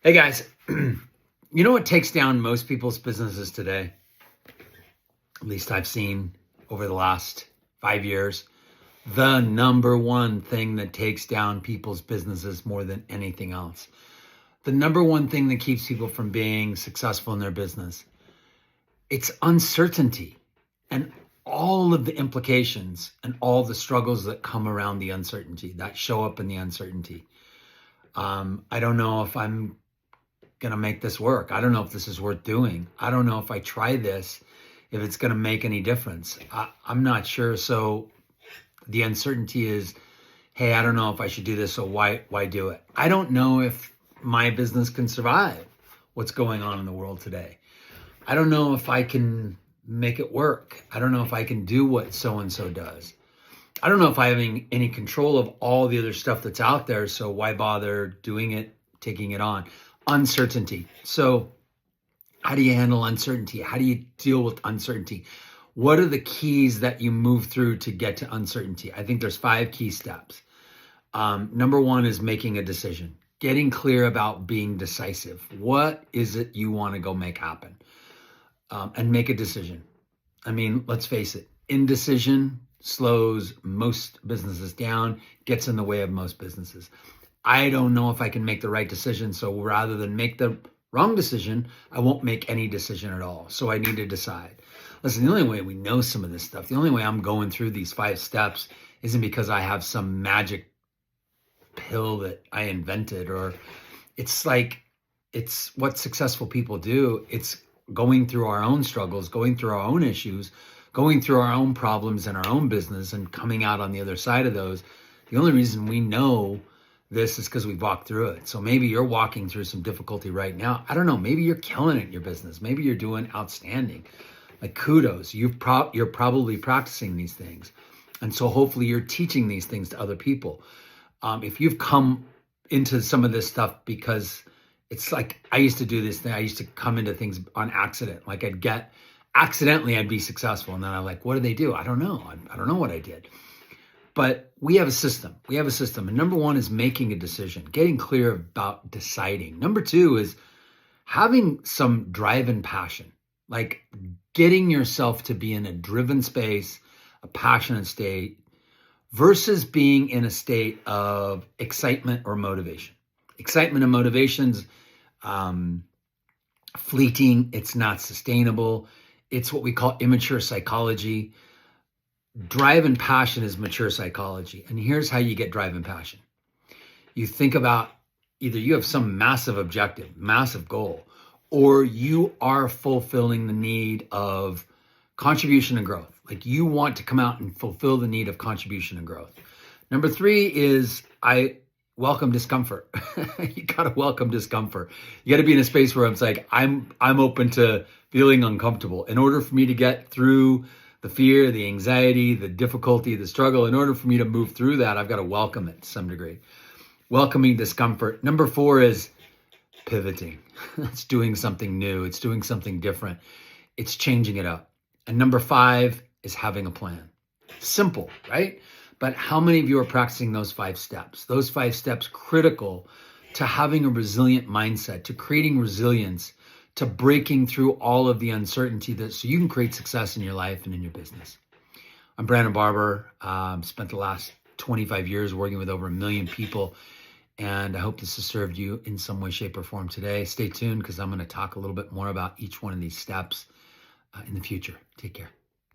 Hey guys, you know what takes down most people's businesses today? At least I've seen over the last 5 years. The number one thing that takes down people's businesses more than anything else. The number one thing that keeps people from being successful in their business. It's uncertainty and all of the implications and all the struggles that come around the uncertainty that show up in the uncertainty. I don't know if I'm going to make this work. I don't know if this is worth doing. I don't know if I try this, if it's going to make any difference. I'm not sure. So the uncertainty is, hey, I don't know if I should do this. So why do it? I don't know if my business can survive what's going on in the world today. I don't know if I can make it work. I don't know if I can do what so-and-so does. I don't know if I have any control of all the other stuff that's out there. So why bother doing it, taking it on? Uncertainty. So how do you handle uncertainty? How do you deal with uncertainty? What are the keys that you move through to get to uncertainty? I think there's 5 key steps. Number 1 is making a decision, getting clear about being decisive. What is it you want to go make happen? And make a decision. I mean, let's face it, indecision slows most businesses down, gets in the way of most businesses. I don't know if I can make the right decision. So rather than make the wrong decision, I won't make any decision at all. So I need to decide. Listen, the only way we know some of this stuff, the only way I'm going through these 5 steps isn't because I have some magic pill that I invented, or it's what successful people do. It's going through our own struggles, going through our own issues, going through our own problems in our own business and coming out on the other side of those. The only reason we know this is because we've walked through it. So maybe you're walking through some difficulty right now. I don't know. Maybe you're killing it in your business. Maybe you're doing outstanding. Like kudos. You're probably practicing these things. And so hopefully you're teaching these things to other people. If you've come into some of this stuff because it's like I used to do this thing. I used to come into things on accident. Like I'd be successful. And then I'm like, what do they do? I don't know. I don't know what I did. But we have a system. And number 1 is making a decision, getting clear about deciding. Number 2 is having some drive and passion, like getting yourself to be in a driven space, a passionate state, versus being in a state of excitement or motivation. Excitement and motivation's fleeting. It's not sustainable. It's what we call immature psychology. Drive and passion is mature psychology. And here's how you get drive and passion. You think about either you have some massive objective, massive goal, or you are fulfilling the need of contribution and growth. Like you want to come out and fulfill the need of contribution and growth. Number 3 is I welcome discomfort. You got to welcome discomfort. You got to be in a space where it's like, I'm open to feeling uncomfortable. In order for me to get through the fear, the anxiety, the difficulty, the struggle, in order for me to move through that, I've got to welcome it to some degree. Welcoming discomfort. Number 4 is pivoting. It's doing something new. It's doing something different. It's changing it up. And number 5 is having a plan. Simple, right? But how many of you are practicing those 5 steps? Those 5 steps critical to having a resilient mindset, to creating resilience, to breaking through all of the uncertainty so you can create success in your life and in your business. I'm Brandon Barber. Spent the last 25 years working with over 1 million people. And I hope this has served you in some way, shape, or form today. Stay tuned because I'm going to talk a little bit more about each one of these steps in the future. Take care.